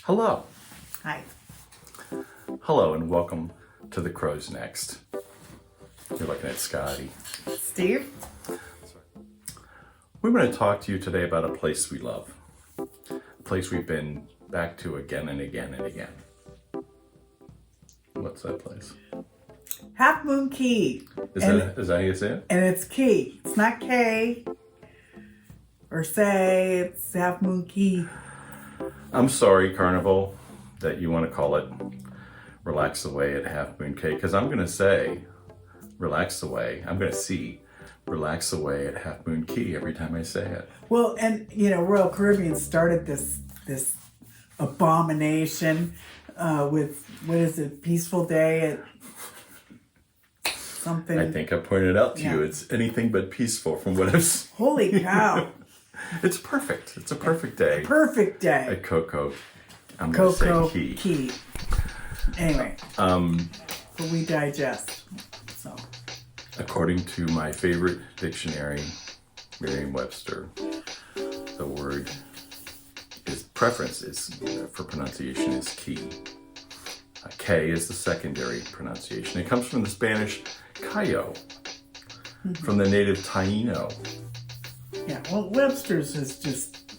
Hello. Hi. Hello and welcome to The Crow's Next. You're looking at Scotty. Steve? We want to talk to you today about a place we love. A place we've been back to again and again and again. What's that place? Half Moon Key. Is that how you say it? And it's Key. It's not K or say, it's Half Moon Key. I'm sorry, Carnival, that you want to call it Relax Away at Half Moon Cay, because I'm going to say Relax Away. I'm going to see Relax Away at Half Moon Key every time I say it. Well, and Royal Caribbean started this abomination with, what is it, Peaceful Day at something. I think I pointed out to you, it's anything but peaceful from what I've seen. Holy cow. It's perfect. It's a perfect day. Perfect day. At Coco. I'm going to say Key. Anyway. But we digest. So. According to my favorite dictionary, Merriam-Webster, the word preference is for pronunciation is key. K is the secondary pronunciation. It comes from the Spanish Cayo, from the native Taino. Yeah, well, Webster's has just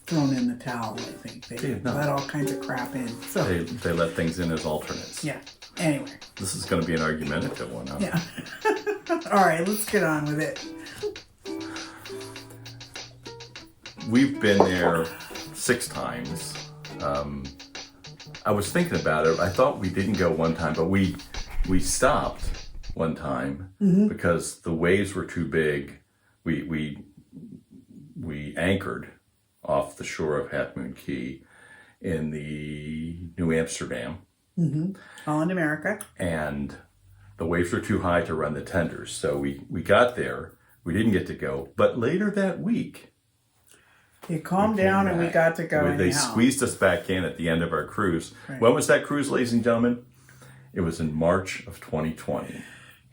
thrown in the towel, I think. They let all kinds of crap in. So They let things in as alternates. yeah, anyway. This is going to be an argumentative one, huh? Yeah. All right, let's get on with it. We've been there 6 times. I was thinking about it. I thought we didn't go one time, but we stopped one time because the waves were too big. We anchored off the shore of Half Moon Cay in the New Amsterdam. Holland, America. And the waves were too high to run the tenders. So we got there. We didn't get to go. But later that week, It calmed down and we got to go anyhow. They squeezed us back in at the end of our cruise. Right. When was that cruise, ladies and gentlemen? It was in March of 2020.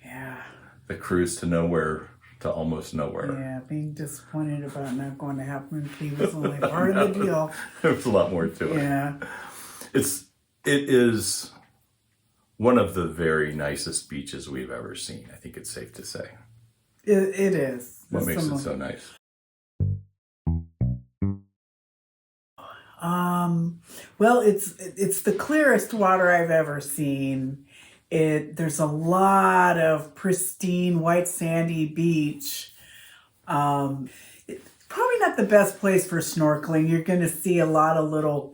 Yeah. The cruise to nowhere, to almost nowhere. Yeah, being disappointed about not going to Half Moon Cay was only part of the deal. There's a lot more to it. Yeah. It is one of the very nicest beaches we've ever seen. I think it's safe to say. It is. What makes it so nice? Well, it's the clearest water I've ever seen. There's a lot of pristine white sandy beach. It's probably not the best place for snorkeling. You're going to see a lot of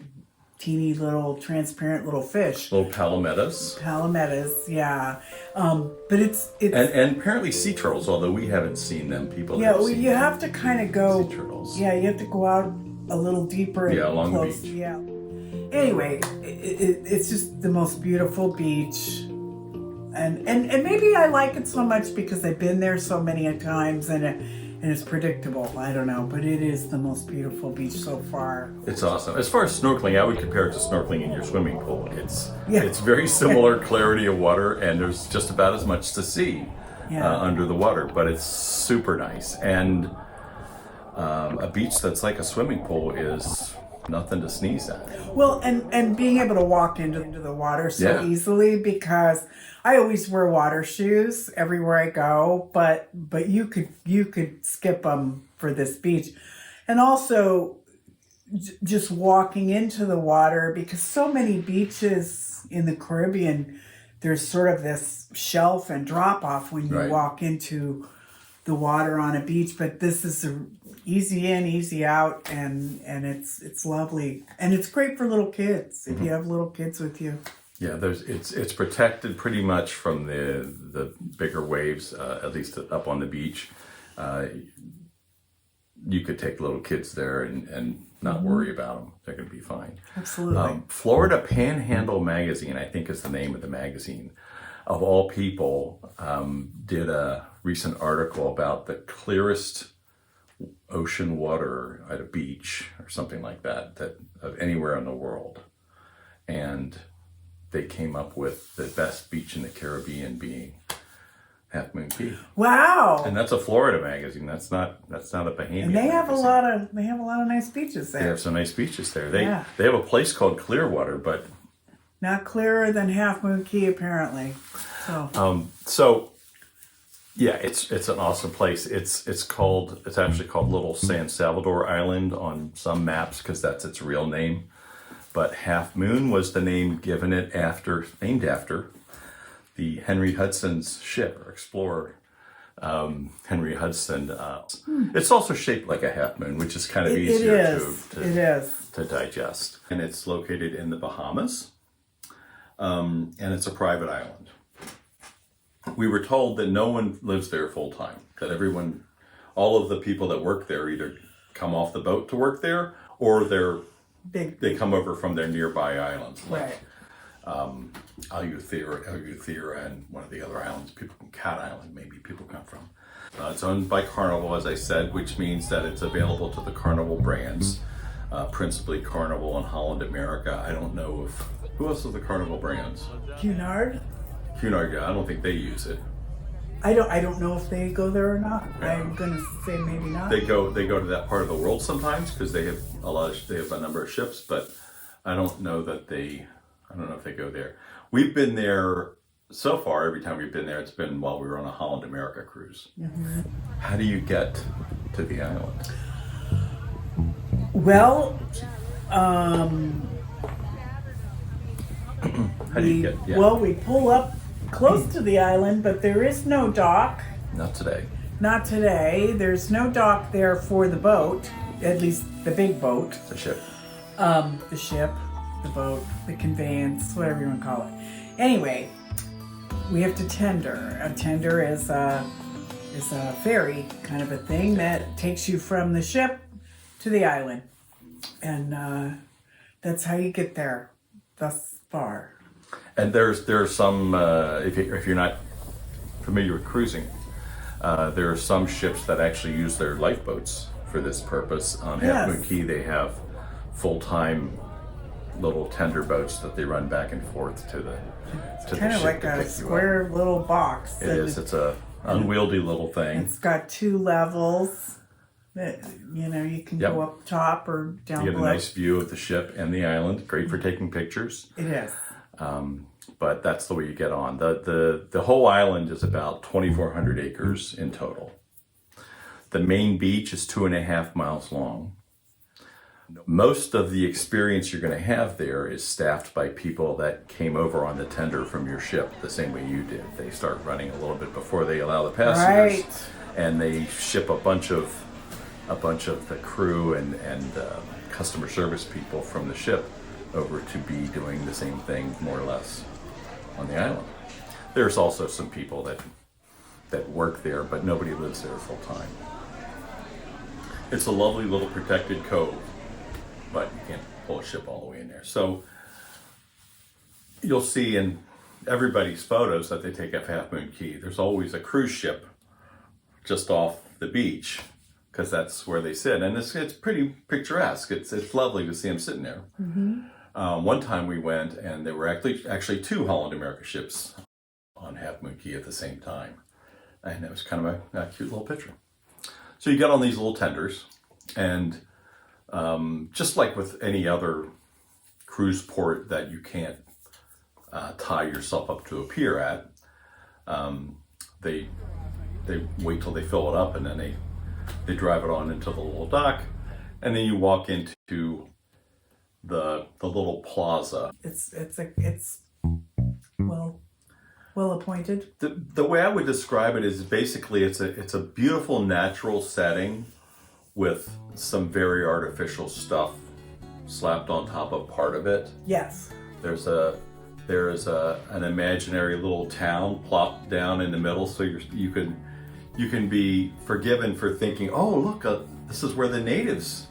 teeny little transparent little fish. Little palometas. Palometas, yeah. But it's and apparently sea turtles, although we haven't seen them. People yeah. Well, you have to kind of go. Sea turtles. Yeah, you have to go out a little deeper and along close. the beach. Yeah. Anyway, it's just the most beautiful beach, and maybe I like it so much because I've been there so many times and it's predictable. I don't know, but it is the most beautiful beach so far. It's awesome. As far as snorkeling, I would compare it to snorkeling in your swimming pool. It's very similar clarity of water, and there's just about as much to see under the water, but it's super nice. And a beach that's like a swimming pool is nothing to sneeze at. Well, and being able to walk into the water so easily, because I always wear water shoes everywhere I go, but you could skip them for this beach. And also just walking into the water, because so many beaches in the Caribbean, there's sort of this shelf and drop off when you walk into the water on a beach, but this is a easy in, easy out, and it's lovely, and it's great for little kids if you have little kids with you. Yeah, it's protected pretty much from the bigger waves, at least up on the beach. You could take little kids there and not worry about them. They're going to be fine. Absolutely. Florida Panhandle Magazine, I think is the name of the magazine, of all people, did a recent article about the clearest ocean water at a beach or something like that of anywhere in the world. And they came up with the best beach in the Caribbean being Half Moon Key. Wow. And that's a Florida magazine. That's not a Bahamian. And they have magazine. a lot of nice beaches there. They have some nice beaches there. They Yeah. they have a place called Clearwater, but not clearer than Half Moon Key apparently. So yeah, it's an awesome place. It's actually called Little San Salvador Island on some maps because that's its real name. But Half Moon was the name named after the Henry Hudson's ship or explorer, Henry Hudson. It's also shaped like a half moon, which is kind of easier to digest. And it's located in the Bahamas, and it's a private island. We were told that no one lives there full time, that all of the people that work there either come off the boat to work there or they come over from their nearby islands. Right. Eleuthera and one of the other islands, Cat Island, maybe people come from. It's owned by Carnival, as I said, which means that it's available to the Carnival brands, principally Carnival and Holland America. I don't know who else is the Carnival brands? Cunard? Cunard, yeah, I don't think they use it. I don't know if they go there or not. Yeah. I'm gonna say maybe not. They go to that part of the world sometimes because they have a number of ships, but I don't know if they go there. We've been there so far. Every time we've been there, it's been while we were on a Holland America cruise. Mm-hmm. How do you get to the island? Well, we pull up close to the island, but there is no dock. Not today. Not today. There's no dock there for the boat, at least the big boat. The ship. The ship, the boat, the conveyance, whatever you want to call it. Anyway, we have to tender. A tender is a ferry kind of a thing that takes you from the ship to the island. And that's how you get there thus far. And there's some if you're not familiar with cruising, there are some ships that actually use their lifeboats for this purpose. On Half Moon Key, they have full-time little tender boats that they run back and forth to the ship. Kind of like a square little box. It is. It's a unwieldy little thing. It's got 2 levels. That, you can go up top or down below. You get a nice view of the ship and the island. Great for taking pictures. It is. But that's the way you get on. The whole island is about 2,400 acres in total. The main beach is 2.5 miles long. Most of the experience you're going to have there is staffed by people that came over on the tender from your ship the same way you did. They start running a little bit before they allow the passengers. Right. And they ship a bunch of the crew and customer service people from the ship over to be doing the same thing more or less on the island. There's also some people that work there, but nobody lives there full time. It's a lovely little protected cove, but you can't pull a ship all the way in there. So you'll see in everybody's photos that they take at Half Moon Key, there's always a cruise ship just off the beach because that's where they sit. And it's pretty picturesque. It's lovely to see them sitting there. Mm-hmm. One time we went and there were actually 2 Holland America ships on Half Moon Key at the same time. And it was kind of a cute little picture. So you get on these little tenders and just like with any other cruise port that you can't tie yourself up to a pier at, they wait till they fill it up and then they drive it on into the little dock, and then you walk into the little plaza. It's well appointed. The way I would describe it is basically it's a beautiful natural setting with some very artificial stuff slapped on top of part of it. Yes. There is an imaginary little town plopped down in the middle, so you can be forgiven for thinking, oh look, this is where the natives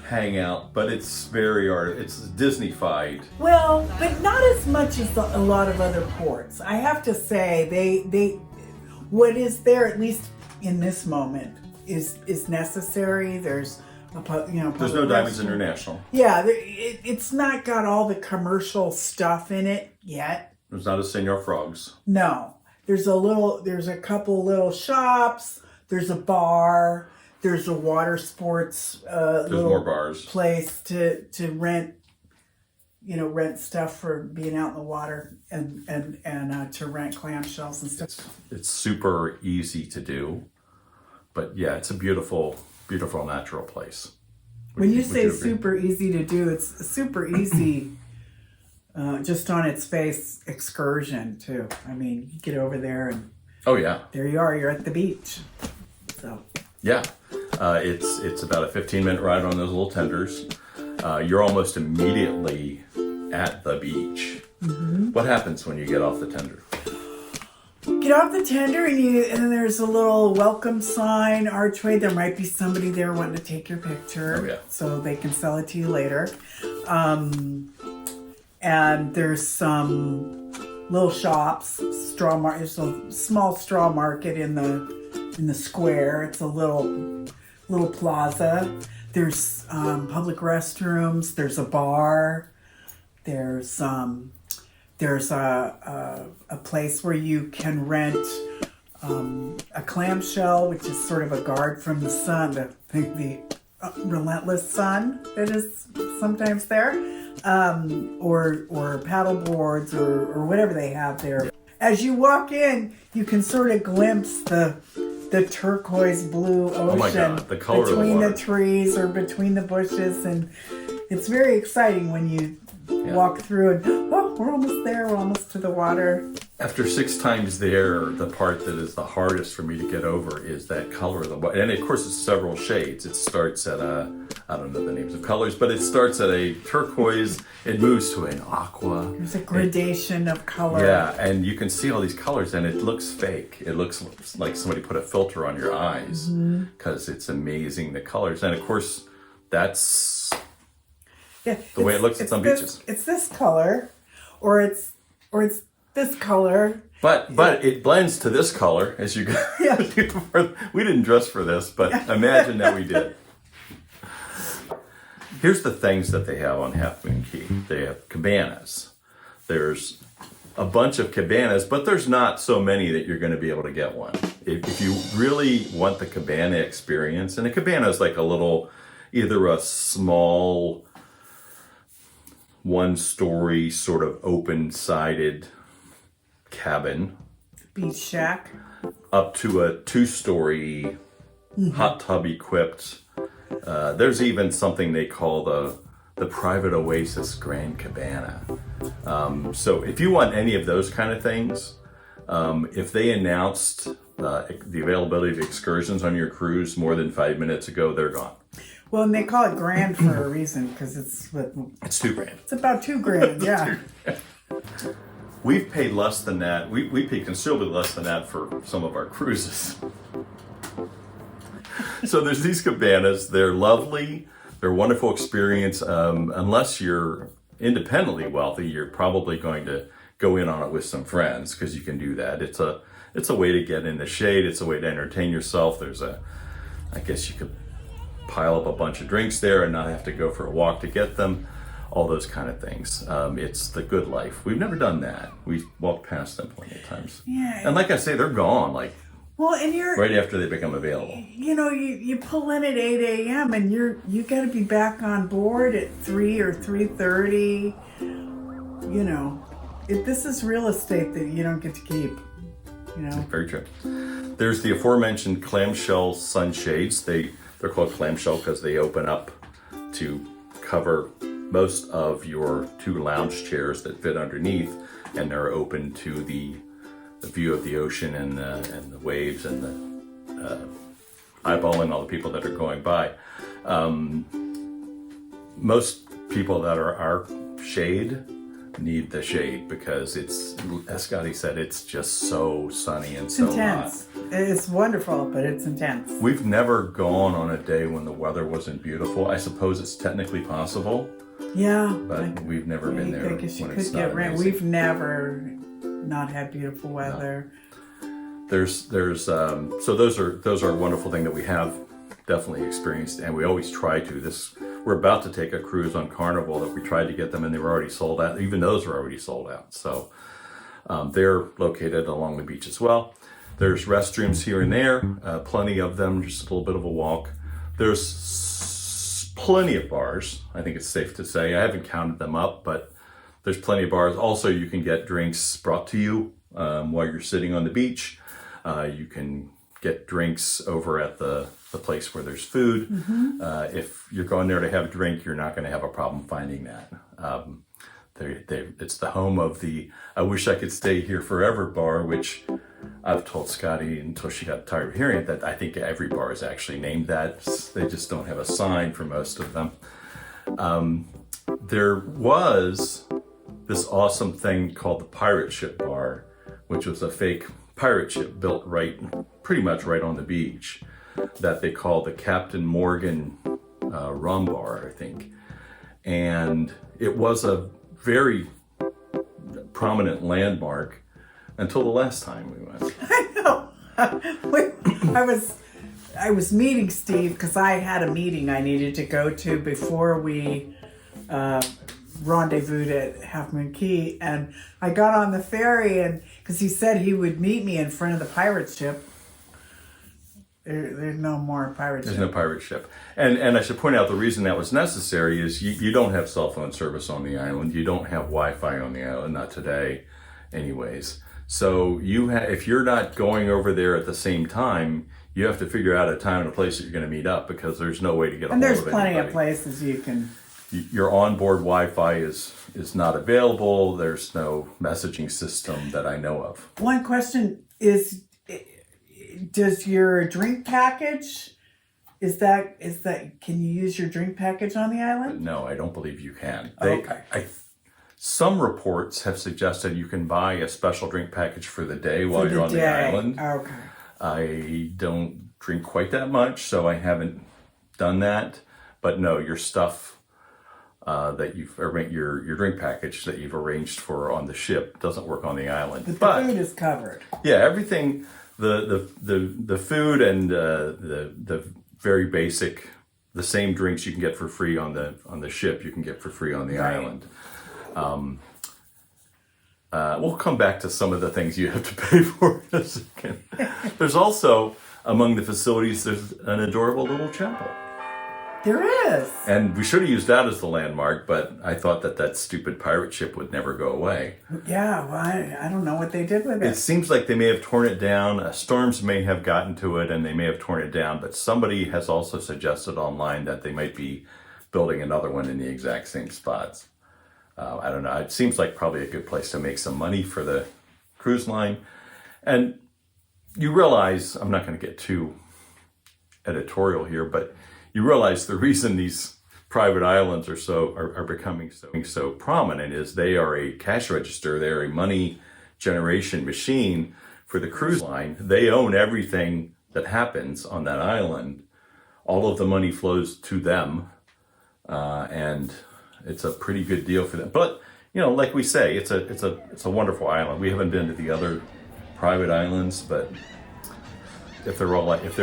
hang out, but it's it's Disney-fied. Well, but not as much as a lot of other ports. I have to say, they what is there, at least in this moment, is necessary. There's there's no Diamonds International. Yeah, it's not got all the commercial stuff in it yet. There's not a Senor Frogs. No. there's a couple little shops. There's a bar. There's a water sports There's little more bars. place to rent. Rent stuff for being out in the water and to rent clamshells and stuff. It's super easy to do, but yeah, it's a beautiful, beautiful natural place. When you say super easy to do, it's super easy just on its face. Excursion too. I mean, you get over there and oh yeah, there you are. You're at the beach. So yeah, it's about a 15-minute ride on those little tenders. You're almost immediately at the beach. Mm-hmm. What happens when you get off the tender? Get off the tender and there's a little welcome sign, archway. There might be somebody there wanting to take your picture. Oh, yeah. So they can sell it to you later. And there's some little shops, there's a small straw market in the square. It's a little plaza. There's public restrooms. There's a bar. There's a place where you can rent a clamshell, which is sort of a guard from the sun, the relentless sun that is sometimes there, or paddle boards or whatever they have there. As you walk in, you can sort of glimpse the turquoise blue ocean. Oh my God, the color between of the water. the trees or between the bushes, and it's very exciting when you walk through and we're almost there. We're almost to the water. After 6 times there, the part that is the hardest for me to get over is that color of the water. And of course, it's several shades. It starts at I don't know the names of colors, but it starts at a turquoise. It moves to an aqua. There's a gradation of color. Yeah, and you can see all these colors, and it looks fake. It looks like somebody put a filter on your eyes because it's amazing, the colors. And of course, that's the way it looks at some beaches. It's this color, or it's this color. But it blends to this color as you go. Yeah. We didn't dress for this, but imagine that we did. Here's the things that they have on Half Moon Key. They have cabanas. There's a bunch of cabanas, but there's not so many that you're going to be able to get one. If you really want the cabana experience, and a cabana is like either a small 1-story sort of open-sided cabin, Beach shack, up to a 2-story hot tub equipped. There's even something they call the Private Oasis Grand Cabana. So if you want any of those kind of things, if they announced the availability of excursions on your cruise more than 5 minutes ago, they're gone. Well, and they call it grand for a reason because it's $2,000. It's about $2,000, yeah. We've paid less than that. We paid considerably less than that for some of our cruises. So there's these cabanas. They're lovely. They're a wonderful experience. Unless you're independently wealthy, you're probably going to go in on it with some friends because you can do that. It's a way to get in the shade. It's a way to entertain yourself. I guess you could pile up a bunch of drinks there and not have to go for a walk to get them. All those kind of things. It's the good life. We've never done that. We've walked past them plenty of times. Yeah. And like I say, they're gone. Well, and you're right after they become available. You pull in at 8 a.m. and you got to be back on board at 3 or 3:30. This is real estate that you don't get to keep. Very true. There's the aforementioned clamshell sunshades. They're called clamshell because they open up to cover most of your 2 lounge chairs that fit underneath, and they're open to the view of the ocean and the waves and the eyeballing all the people that are going by. Most people that are our shade need the shade because it's, as Scotty said, it's just so sunny and so intense. hot. It's wonderful, but it's intense. We've never gone on a day when the weather wasn't beautiful. I suppose it's technically possible. Yeah. But we've never been there when it's not amazing. We've never not had beautiful weather. No. So those are a wonderful thing that we have definitely experienced, and we always try to. We're about to take a cruise on Carnival that we tried to get them, and they were already sold out. Even those were already sold out. So They're located along the beach as well. There's restrooms here and there, plenty of them, just a little bit of a walk. There's plenty of bars, I think it's safe to say. I haven't counted them up, but there's plenty of bars. Also, you can get drinks brought to you while you're sitting on the beach. You can get drinks over at the place where there's food. If you're going there to have a drink, you're not going to have a problem finding that. It's the home of the I Wish I Could Stay Here Forever bar, which I've told Scotty until she got tired of hearing it that I think every bar is actually named that. They just don't have a sign for most of them. There was this awesome thing called the Pirate Ship Bar, which was a fake pirate ship built pretty much right on the beach, that they call the Captain Morgan rum bar, I think. And it was a very prominent landmark until the last time we went. I know. I was meeting Steve because I had a meeting I needed to go to before we rendezvoused at Half Moon Cay, and I got on the ferry, and because he said he would meet me in front of the pirate ship. There's no more pirate ship. There's no pirate ship. And I should point out the reason that was necessary is you don't have cell phone service on the island. You don't have Wi-Fi on the island, not today anyways. So if you're not going over there at the same time, you have to figure out a time and a place that you're going to meet up, because there's no way to get a hold of anybody. And there's plenty of places you can... Your onboard Wi-Fi is not available. There's no messaging system that I know of. One question is, does your drink package, can you use your drink package on the island? No, I don't believe you can. Okay. Some reports have suggested you can buy a special drink package for the day while you're on the island. Okay. I don't drink quite that much, so I haven't done that. But no, your stuff that your drink package that you've arranged for on the ship doesn't work on the island. But the food is covered. Yeah, everything, the food and the very basic, the same drinks you can get for free on the ship, you can get for free on the island. We'll come back to some of the things you have to pay for in a second. There's also, among the facilities, there's an adorable little chapel. There is. And we should have used that as the landmark, but I thought that stupid pirate ship would never go away. Yeah, well, I don't know what they did with it. It seems like they may have torn it down. Storms may have gotten to it and they may have torn it down, but somebody has also suggested online that they might be building another one in the exact same spots. I don't know. It seems like probably a good place to make some money for the cruise line. And you realize, I'm not going to get too editorial here, but you realize the reason these private islands are becoming so prominent is they are a cash register. They're a money generation machine for the cruise line. They own everything that happens on that island. All of the money flows to them, and it's a pretty good deal for them. But like we say, it's a wonderful island. We haven't been to the other private islands, but if they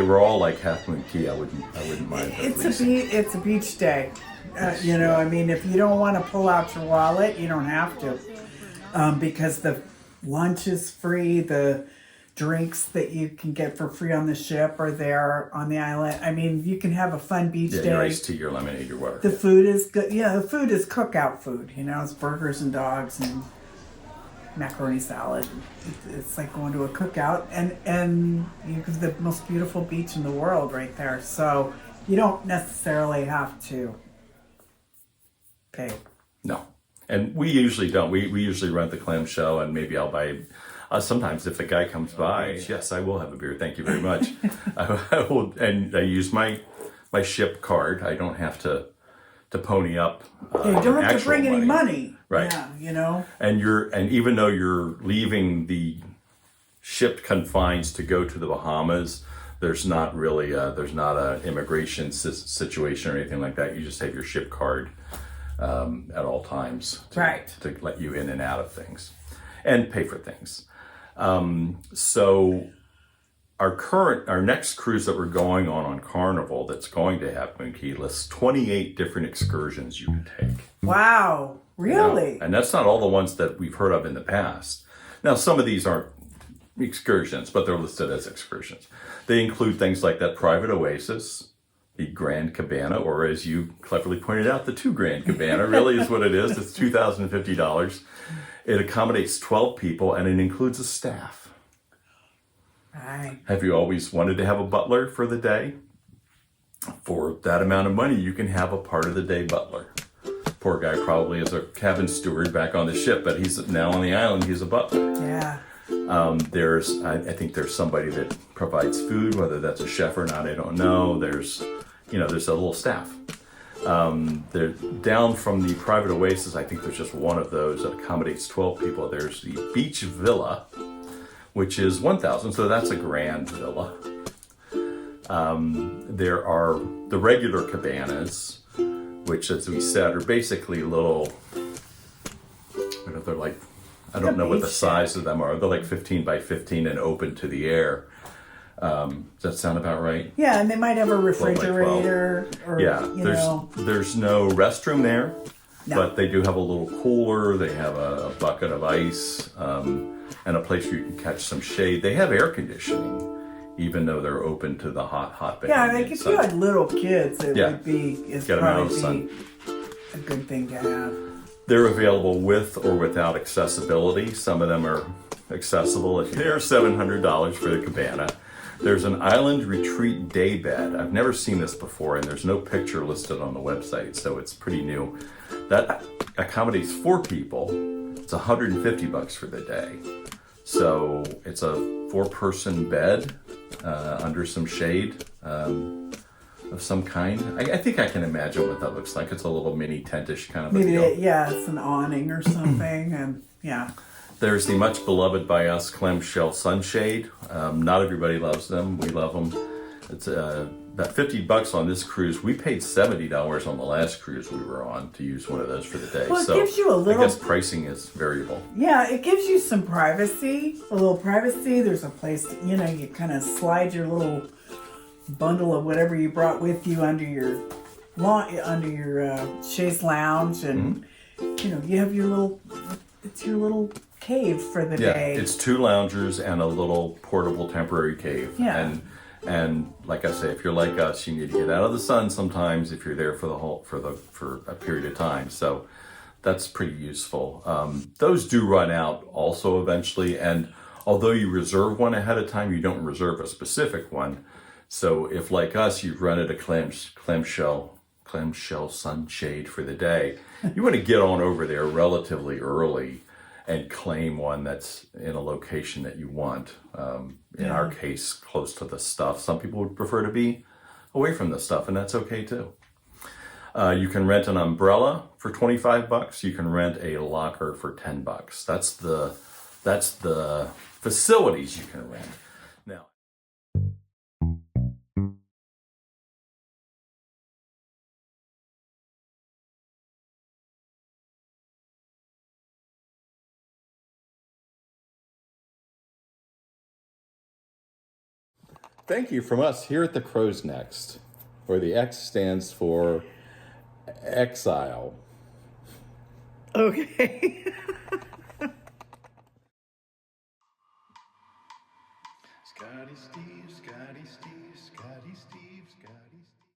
were all like Half Moon Cay, I wouldn't mind. It's a beach day. I mean, if you don't want to pull out your wallet, you don't have to, because the lunch is free. The drinks that you can get for free on the ship are there on the island. I mean, you can have a fun beach day. Your iced tea, your lemonade, your water. The food is good. Yeah, the food is cookout food. It's burgers and dogs and macaroni salad. It's like going to a cookout, and you have the most beautiful beach in the world right there. So you don't necessarily have to pay. No, and we usually don't. We usually rent the clamshell, and maybe I'll buy. Sometimes if a guy comes by, yes, I will have a beer. Thank you very much. I will, and I use my ship card. I don't have to pony up. You don't have to bring any money. Right. Yeah, And even though you're leaving the ship confines to go to the Bahamas, there's not really an immigration situation or anything like that. You just have your ship card at all times to let you in and out of things and pay for things. So our next cruise that we're going on Carnival that's going to Half Moon Cay lists 28 different excursions you can take. Wow, really? And that's not all the ones that we've heard of in the past. Now, some of these aren't excursions, but they're listed as excursions. They include things like that private oasis, the Grand Cabana, or as you cleverly pointed out, the Two Grand Cabana really is what it is. It's $2,050. It accommodates 12 people, and it includes a staff. Right. Have you always wanted to have a butler for the day? For that amount of money, you can have a part of the day butler. Poor guy probably is a cabin steward back on the ship, but he's now on the island. He's a butler. Yeah. I think there's somebody that provides food, whether that's a chef or not, I don't know. There's a little staff. They're down from the private oasis. I think there's just one of those that accommodates 12 people. There's the beach villa, which is 1,000, so that's a grand villa. There are the regular cabanas, which, as we said, are basically little, they're like, I don't know what the size of them are. They're like 15 by 15 and open to the air. Does that sound about right? Yeah, and they might have a refrigerator or, there's no restroom there, No. but they do have a little cooler. They have a bucket of ice and a place where you can catch some shade. They have air conditioning, even though they're open to the hot bay. Yeah, like if you had little kids, it would be probably a good thing to have. They're available with or without accessibility. Some of them are accessible. They're $700 for the cabana. There's an island retreat day bed. I've never seen this before, and there's no picture listed on the website, so it's pretty new. That accommodates 4 people. It's $150 for the day. So it's a 4-person bed under some shade of some kind. I think I can imagine what that looks like. It's a little mini tentish kind of a deal. It's an awning or something, and yeah. There's the much beloved by us clamshell sunshade. Not everybody loves them. We love them. It's about $50 on this cruise. We paid $70 on the last cruise we were on to use one of those for the day. Well, it gives you a little. I guess pricing is variable. Yeah, it gives you some privacy, a little privacy. There's a place, you kind of slide your little bundle of whatever you brought with you under your chaise lounge, and you have your little cave for the day. It's 2 loungers and a little portable temporary cave. Yeah. And like I say, if you're like us, you need to get out of the sun sometimes if you're there for a period of time. So that's pretty useful. Those do run out also eventually, and although you reserve one ahead of time, you don't reserve a specific one. So if, like us, you've rented a clamshell sunshade for the day, you want to get on over there relatively early and claim one that's in a location that you want. In our case, close to the stuff. Some people would prefer to be away from the stuff, and that's okay too. You can rent an umbrella for $25. You can rent a locker for $10. That's the facilities you can rent. Now, thank you from us here at the Crow's Nest, where the X stands for exile. Okay.